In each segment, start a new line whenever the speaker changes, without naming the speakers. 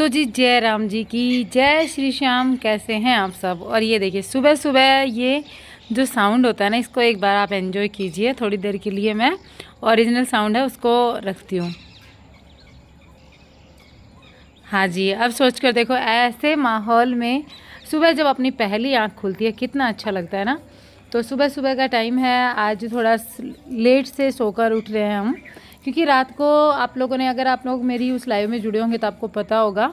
तो जी जय राम जी की जय श्री श्याम। कैसे हैं आप सब। और ये देखिए सुबह सुबह ये जो साउंड होता है ना, इसको एक बार आप एंजॉय कीजिए। थोड़ी देर के लिए मैं ओरिजिनल साउंड है उसको रखती हूँ। हाँ जी, अब सोच कर देखो ऐसे माहौल में सुबह जब अपनी पहली आँख खुलती है कितना अच्छा लगता है ना। तो सुबह सुबह का टाइम है, आज थोड़ा लेट से सोकर उठ रहे हैं हम, क्योंकि रात को आप लोगों ने, अगर आप लोग मेरी उस लाइव में जुड़े होंगे तो आपको पता होगा,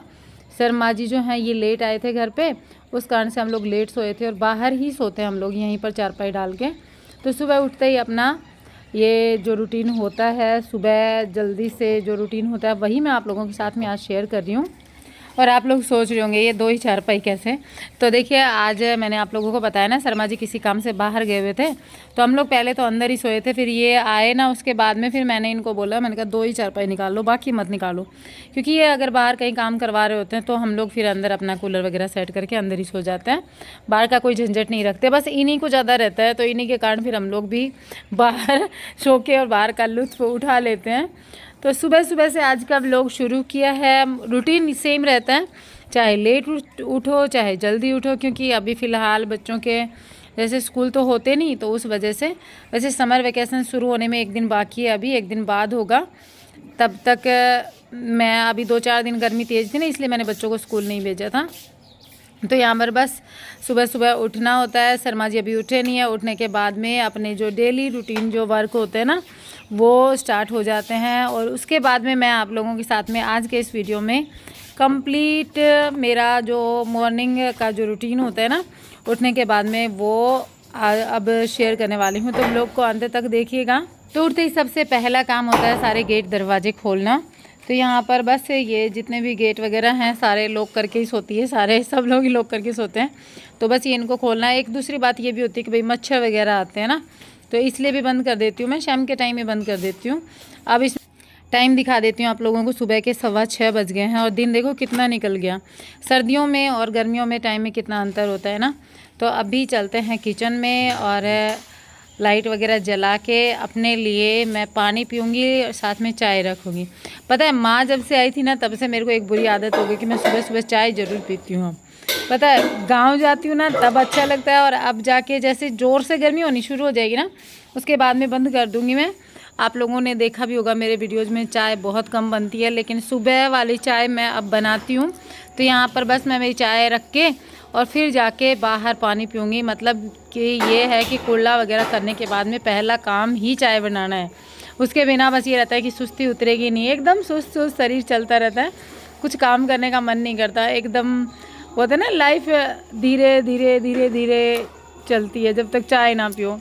शर्मा जी जो हैं ये लेट आए थे घर पे, उस कारण से हम लोग लेट सोए थे और बाहर ही सोते हैं हम लोग यहीं पर चारपाई डाल के। तो सुबह उठते ही अपना ये जो रूटीन होता है, सुबह जल्दी से जो रूटीन होता है वही मैं आप लोगों के साथ में आज शेयर कर रही हूँ। और आप लोग सोच रहे होंगे ये दो ही चारपाई कैसे। तो देखिए आज मैंने आप लोगों को बताया ना, शर्मा जी किसी काम से बाहर गए हुए थे, तो हम लोग पहले तो अंदर ही सोए थे, फिर ये आए ना, उसके बाद में फिर मैंने इनको बोला, मैंने कहा दो ही चारपाई निकाल लो, बाकी मत निकालो, क्योंकि ये अगर बाहर कहीं काम करवा रहे होते हैं तो हम लोग फिर अंदर अपना कूलर वगैरह सेट करके अंदर ही सो जाते हैं, बाहर का कोई झंझट नहीं रखते। बस इन्हीं को ज़्यादा रहता है, तो इन्हीं के कारण फिर हम लोग भी बाहर सो के और बाहर का लुत्फ़ उठा लेते हैं। तो सुबह सुबह से आज का व्लॉग शुरू किया है। रूटीन सेम रहता है, चाहे लेट उठो चाहे जल्दी उठो, क्योंकि अभी फ़िलहाल बच्चों के जैसे स्कूल तो होते नहीं, तो उस वजह से वैसे समर वेकेशन शुरू होने में एक दिन बाकी है, अभी एक दिन बाद होगा। तब तक मैं अभी 2-4 दिन गर्मी तेज़ थी ना, इसलिए मैंने बच्चों को स्कूल नहीं भेजा था। तो यहाँ पर बस सुबह सुबह उठना होता है। शर्मा जी अभी उठे नहीं है, उठने के बाद में अपने जो डेली रूटीन जो वर्क होते हैं ना वो स्टार्ट हो जाते हैं। और उसके बाद में मैं आप लोगों के साथ में आज के इस वीडियो में कंप्लीट मेरा जो मॉर्निंग का जो रूटीन होता है ना उठने के बाद में वो अब शेयर करने वाली हूँ, तो लोग को अंत तक देखिएगा। तो उठते ही सबसे पहला काम होता है सारे गेट दरवाजे खोलना। तो यहाँ पर बस ये जितने भी गेट वगैरह हैं सारे लॉक करके ही सोती है, सारे सब लोग ही लॉक करके सोते हैं, तो बस ये इनको खोलना है। एक दूसरी बात ये भी होती है कि भाई मच्छर वगैरह आते हैं ना, तो इसलिए भी बंद कर देती हूँ मैं, शाम के टाइम में बंद कर देती हूँ। अब इस टाइम दिखा देती हूँ आप लोगों को, सुबह के 6:15 बज गए हैं और दिन देखो कितना निकल गया। सर्दियों में और गर्मियों में टाइम में कितना अंतर होता है ना। तो अभी चलते हैं किचन में और लाइट वगैरह जला के अपने लिए मैं पानी पीऊँगी और साथ में चाय रखूँगी। पता है माँ जब से आई थी ना तब से मेरे को एक बुरी आदत हो गई कि मैं सुबह सुबह चाय ज़रूर पीती हूँ। पता है गांव जाती हूँ ना तब अच्छा लगता है, और अब जाके जैसे ज़ोर से गर्मी होनी शुरू हो जाएगी ना उसके बाद में बंद कर दूँगी मैं। आप लोगों ने देखा भी होगा मेरे वीडियोज़ में चाय बहुत कम बनती है, लेकिन सुबह वाली चाय मैं अब बनाती हूँ। तो यहाँ पर बस मैं मेरी चाय रख के और फिर जाके बाहर पानी पीऊँगी। मतलब कि ये है कि कुल्ला वगैरह करने के बाद में पहला काम ही चाय बनाना है। उसके बिना बस ये रहता है कि सुस्ती उतरेगी नहीं, एकदम सुस्त सुस्त शरीर चलता रहता है, कुछ काम करने का मन नहीं करता, एकदम होता है ना लाइफ धीरे धीरे धीरे धीरे चलती है जब तक चाय ना पियो।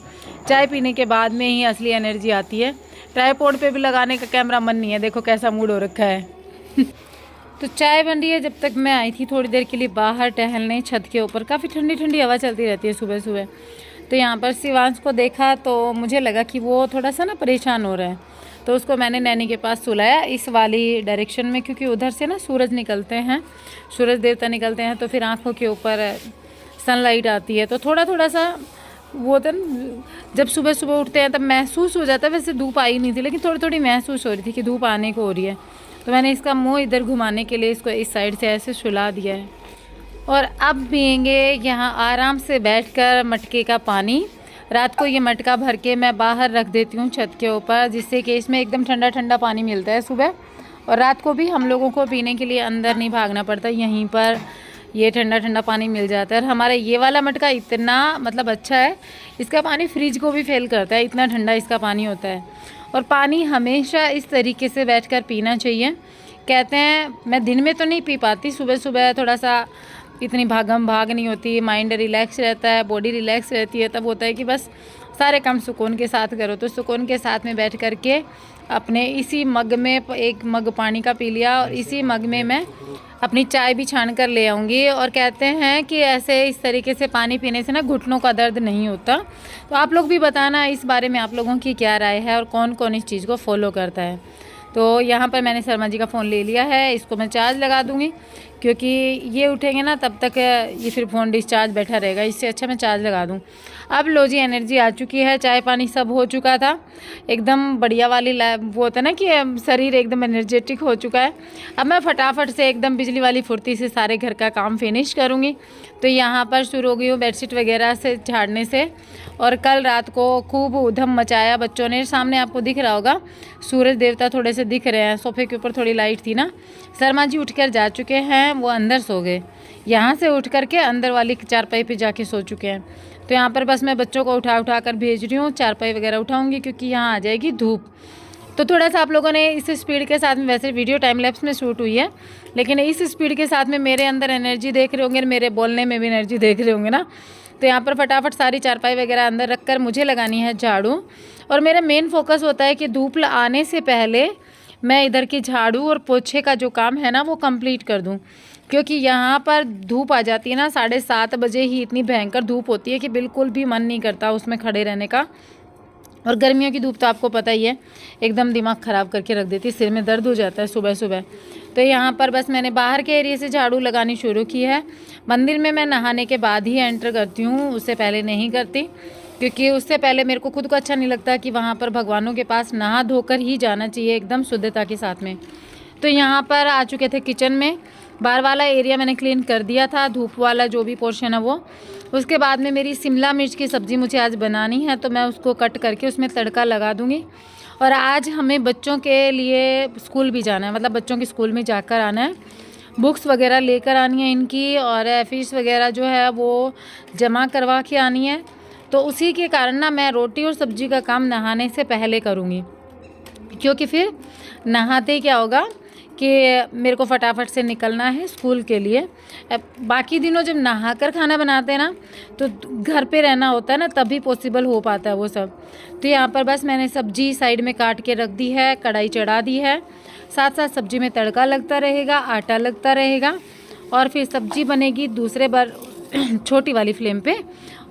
चाय पीने के बाद में ही असली एनर्जी आती है। ट्राइपॉड पे भी लगाने का कैमरा मन नहीं है, देखो कैसा मूड हो रखा है। तो चाय बन रही है। जब तक मैं आई थी थोड़ी देर के लिए बाहर टहलने छत के ऊपर, काफ़ी ठंडी ठंडी हवा चलती रहती है सुबह सुबह। तो यहाँ पर शिवांश को देखा तो मुझे लगा कि वो थोड़ा सा ना परेशान हो रहा है, तो उसको मैंने नैनी के पास सुलाया इस वाली डायरेक्शन में, क्योंकि उधर से ना सूरज निकलते हैं, सूरज देवता निकलते हैं, तो फिर आँखों के ऊपर सनलाइट आती है, तो थोड़ा थोड़ा सा वो तो जब सुबह सुबह उठते हैं तब महसूस हो जाता है। वैसे धूप आई नहीं थी लेकिन थोड़ी थोड़ी महसूस हो रही थी कि धूप आने को हो रही है, तो मैंने इसका मुंह इधर घुमाने के लिए इसको इस साइड से ऐसे सुला दिया है। और अब पियेंगे यहाँ आराम से बैठकर मटके का पानी। रात को ये मटका भर के मैं बाहर रख देती हूँ छत के ऊपर, जिससे कि इसमें एकदम ठंडा ठंडा पानी मिलता है सुबह, और रात को भी हम लोगों को पीने के लिए अंदर नहीं भागना पड़ता, यहीं पर ये ठंडा ठंडा पानी मिल जाता है। और हमारा ये वाला मटका इतना मतलब अच्छा है, इसका पानी फ्रिज को भी फेल करता है, इतना ठंडा इसका पानी होता है। और पानी हमेशा इस तरीके से बैठकर पीना चाहिए। कहते हैं मैं दिन में तो नहीं पी पाती, सुबह सुबह थोड़ा सा इतनी भागम भाग नहीं होती, माइंड रिलैक्स रहता है, बॉडी रिलैक्स रहती है, तब होता है कि बस सारे काम सुकून के साथ करो। तो सुकून के साथ में बैठ कर के अपने इसी मग में एक मग पानी का पी लिया, और इसी मग में मैं अपनी चाय भी छान कर ले आऊँगी। और कहते हैं कि ऐसे इस तरीके से पानी पीने से ना घुटनों का दर्द नहीं होता। तो आप लोग भी बताना इस बारे में आप लोगों की क्या राय है और कौन कौन इस चीज़ को फॉलो करता है। तो यहाँ पर मैंने शर्मा जी का फ़ोन ले लिया है, इसको मैं चार्ज लगा दूँगी, क्योंकि ये उठेंगे ना तब तक ये फिर फ़ोन डिस्चार्ज बैठा रहेगा, इससे अच्छा मैं चार्ज लगा दूँ। अब लो जी, एनर्जी आ चुकी है, चाय पानी सब हो चुका था, एकदम बढ़िया वाली वो होता है ना कि शरीर एकदम एनर्जेटिक हो चुका है। अब मैं फटाफट से एकदम बिजली वाली फुर्ती से सारे घर का काम फिनिश करूँगी। तो यहाँ पर शुरू हो गई हूँ बेडशीट वगैरह से झाड़ने से। और कल रात को खूब उधम मचाया बच्चों ने, सामने आपको दिख रहा होगा सूरज देवता थोड़े से दिख रहे हैं, सोफे के ऊपर थोड़ी लाइट थी ना। शर्मा जी उठकर जा चुके हैं, वो अंदर सो गए, यहाँ से उठ करके अंदर वाली चारपाई पे जाके सो चुके हैं। तो यहाँ पर बस मैं बच्चों को उठा कर भेज रही हूँ, चारपाई वगैरह उठाऊँगी क्योंकि यहाँ आ जाएगी धूप। तो थोड़ा सा आप लोगों ने इस स्पीड के साथ में, वैसे वीडियो टाइम लैप्स में शूट हुई है, लेकिन इस स्पीड के साथ में मेरे अंदर एनर्जी देख रहे होंगे, मेरे बोलने में भी एनर्जी देख रहे होंगे ना। तो यहाँ पर फटाफट सारी चारपाई वगैरह अंदर रख कर मुझे लगानी है झाड़ू। और मेरा मेन फोकस होता है कि धूप आने से पहले मैं इधर की झाड़ू और पोछे का जो काम है ना वो कंप्लीट कर दूँ, क्योंकि यहाँ पर धूप आ जाती है ना 7:30 बजे ही, इतनी भयंकर धूप होती है कि बिल्कुल भी मन नहीं करता उसमें खड़े रहने का। और गर्मियों की धूप तो आपको पता ही है, एकदम दिमाग ख़राब करके रख देती है, सिर में दर्द हो जाता है सुबह सुबह। तो यहाँ पर बस मैंने बाहर के एरिया से झाड़ू लगानी शुरू की है। मंदिर में मैं नहाने के बाद ही एंटर करती हूँ, उससे पहले नहीं करती, क्योंकि उससे पहले मेरे को खुद को अच्छा नहीं लगता कि वहाँ पर भगवानों के पास नहा धोकर ही जाना चाहिए, एकदम शुद्धता के साथ में। तो यहाँ पर आ चुके थे किचन में, बाहर वाला एरिया मैंने क्लीन कर दिया था, धूप वाला जो भी पोर्शन है वो। उसके बाद में मेरी शिमला मिर्च की सब्ज़ी मुझे आज बनानी है, तो मैं उसको कट करके उसमें तड़का लगा दूँगी। और आज हमें बच्चों के लिए स्कूल भी जाना है, मतलब बच्चों के स्कूल में जाकर आना है, बुक्स वगैरह लेकर आनी है इनकी, और फीस वगैरह जो है वो जमा करवा के आनी है। तो उसी के कारण ना मैं रोटी और सब्ज़ी का काम नहाने से पहले करूँगी, क्योंकि फिर नहाते क्या होगा कि मेरे को फटाफट से निकलना है स्कूल के लिए। बाकी दिनों जब नहाकर खाना बनाते हैं ना तो घर पे रहना होता है ना, तभी पॉसिबल हो पाता है वो सब। तो यहाँ पर बस मैंने सब्जी साइड में काट के रख दी है, कढ़ाई चढ़ा दी है, साथ साथ सब्जी में तड़का लगता रहेगा, आटा लगता रहेगा, और फिर सब्जी बनेगी दूसरे बार छोटी वाली फ्लेम पे,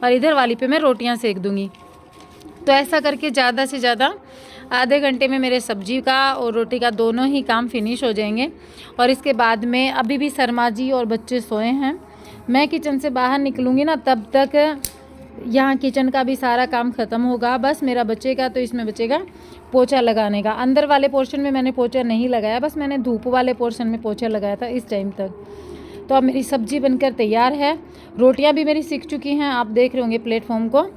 और इधर वाली पे मैं रोटियाँ सेक दूँगी। तो ऐसा करके ज़्यादा से ज़्यादा आधे घंटे में मेरे सब्जी का और रोटी का दोनों ही काम फिनिश हो जाएंगे। और इसके बाद में अभी भी शर्मा जी और बच्चे सोए हैं, मैं किचन से बाहर निकलूँगी ना तब तक यहाँ किचन का भी सारा काम ख़त्म होगा। बस मेरा बच्चे का तो इसमें बचेगा पोछा लगाने का। अंदर वाले पोर्शन में मैंने पोछा नहीं लगाया, बस मैंने धूप वाले पोर्शन में पोछा लगाया था इस टाइम तक। तो अब मेरी सब्जी बनकर तैयार है, रोटियाँ भी मेरी सीख चुकी हैं, आप देख रहे होंगे प्लेटफॉर्म को।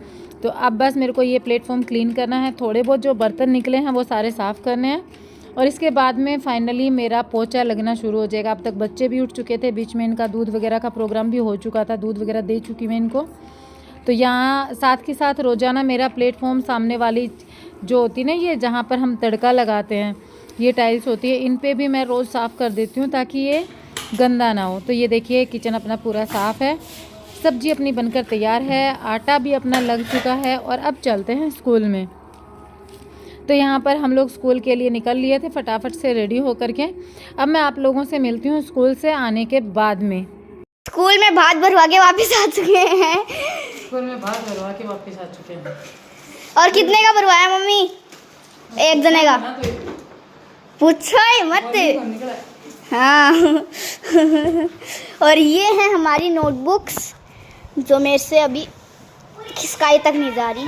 तो अब बस मेरे को ये प्लेटफॉर्म क्लीन करना है, थोड़े बहुत जो बर्तन निकले हैं वो सारे साफ़ करने हैं, और इसके बाद में फाइनली मेरा पोछा लगना शुरू हो जाएगा। अब तक बच्चे भी उठ चुके थे, बीच में इनका दूध वगैरह का प्रोग्राम भी हो चुका था, दूध वगैरह दे चुकी मैं इनको। तो यहाँ साथ के साथ रोज़ाना मेरा प्लेटफॉर्म सामने वाली जो होती ना, ये जहाँ पर हम तड़का लगाते हैं, ये टाइल्स होती है, इन पर भी मैं रोज़ साफ़ कर देती हूँ ताकि ये गंदा ना हो। तो ये देखिए किचन अपना पूरा साफ़ है, सब्जी अपनी बनकर तैयार है, आटा भी अपना लग चुका है, और अब चलते हैं स्कूल में। तो यहाँ पर हम लोग स्कूल के लिए निकल लिए थे फटाफट से रेडी होकर के। अब मैं आप लोगों से मिलती हूँ स्कूल से आने के बाद में।
स्कूल में भात भरवा के वापस आ चुके हैं।
स्कूल में भात भरवा के वापस आ चुके हैं।
और कितने का भरवाया मम्मी? एक जने का। पूछो ही मत। हाँ। और ये हैं हमारी नोटबुक्स जो मेरे से अभी खिसकाई तक नहीं जा रही।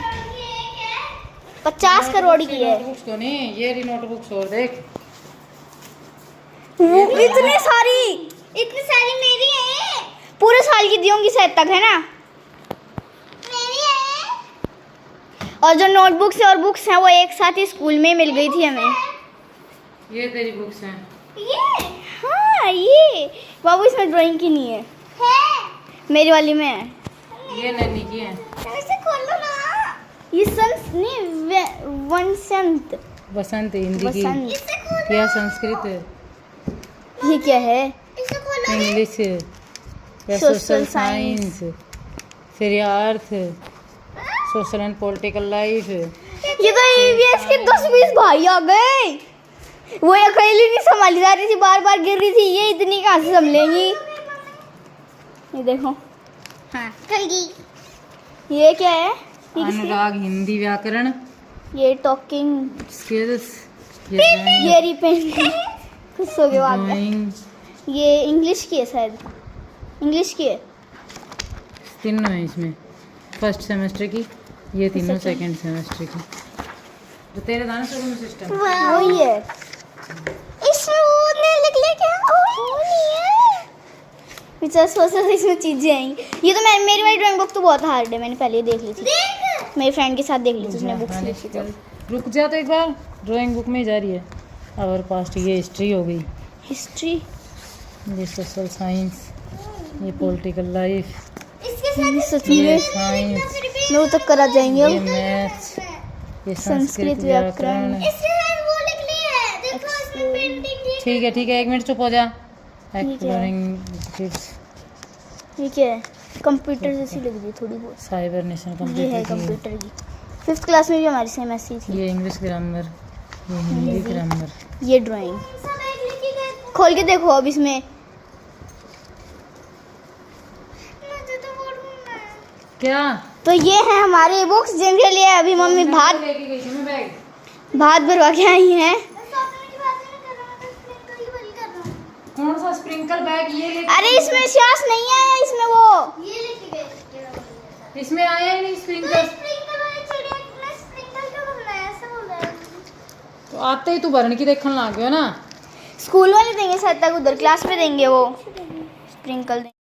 50 करोड़ की है।
नोटबुक्स तो नहीं, ये रही नोटबुक्स, और देख
इतनी सारी मेरी है, पूरे साल की दियोंगी शायद तक, है ना? मेरी है। और जो नोटबुक्स और बुक्स हैं वो एक साथ ही स्कूल में मिल गई थी हमें।
ये तेरी बुक्स हैं?
ये हाँ, ये बाबू इसमें ड्राइंग की नहीं है, मेरी वाली में है।
ये नन्ही की है।
इसे खोलो ना। ये संस नहीं, वसंत।
वसंत हिंदी की, या संस्कृत,
ये क्या है?
इंग्लिश, या सोशल साइंस, फिर या अर्थ, सोशल एंड पॉलिटिकल लाइफ।
ये तो ईवीएस के 10-20 भाई आ गए। वो अकेली नहीं संभाली जा रही थी, बार बार गिर रही थी, ये इतनी कहाँ से संभलेंगी? ये देखो। हाँ, ये क्या है?
अनुराग हिंदी व्याकरण,
ये टॉकिंग
स्किल्स,
ये रिपेंट खुश हो गए बाद में। ये इंग्लिश की है शायद, इंग्लिश की है।
तीनों है इसमें, फर्स्ट सेमेस्टर की, ये तीनों
Second.
सेकंड सेमेस्टर की। तो तेरे दाना शुरू सिस्टम
वही है। इसमें वो नहीं निकले क्या? वो नहीं है। बेचारा सोच रहा था इसमें चीजें आएंगी। ये तो मेरी वाली ड्राइंग बुक तो बहुत हार्ड है, मैंने पहले ही देख ली थी। मेरी फ्रेंड के साथ देख ली थी, उसने बुक्स ली थी तो।
रुक जा तो एक बार, ड्राइंग बुक में जा रही है। और पास्ट ये हिस्ट्री हो गई,
हिस्ट्री,
ये सोशल साइंस, ये पॉलिटिकल लाइफ,
सच
ये
में
साइंस,
नौ तक करा जाएंगे
ये
अब।
मैथ्स, ये
संस्कृत
संस्कृत
व्याकरण।
व्याकरण। ठीक है, 1 मिनट चुप हो जा। एक्सप्लोरिंग किड्स,
ये क्या है? कंप्यूटर जैसी लग रही है थोड़ी बहुत।
साइबर नेशन
ये है
कंप्यूटर,
कंप्यूटर की। 5th क्लास में भी हमारी सेम ऐसी थी।
ये इंग्लिश ग्रामर, ये हिंदी ग्रामर।
ये ड्राइंग खोल के देखो अब इसमें।
क्या
तो ये है हमारे बुक्स जिनके लिए अभी मम्मी भात
लेके गई थी मैं बैग?
भात भरवा के आई हैं।
कौन सा स्प्रिंकल बैग? ये लेके
अरे इसमें श्वास नहीं आया, इसमें वो
इसमें आया ही नहीं स्प्रिंकल। तो आते ही तू भरने की देखने लग गयो ना।
स्कूल वाले देंगे शायद तक, उधर क्लास में देंगे वो स्प्रिंकल।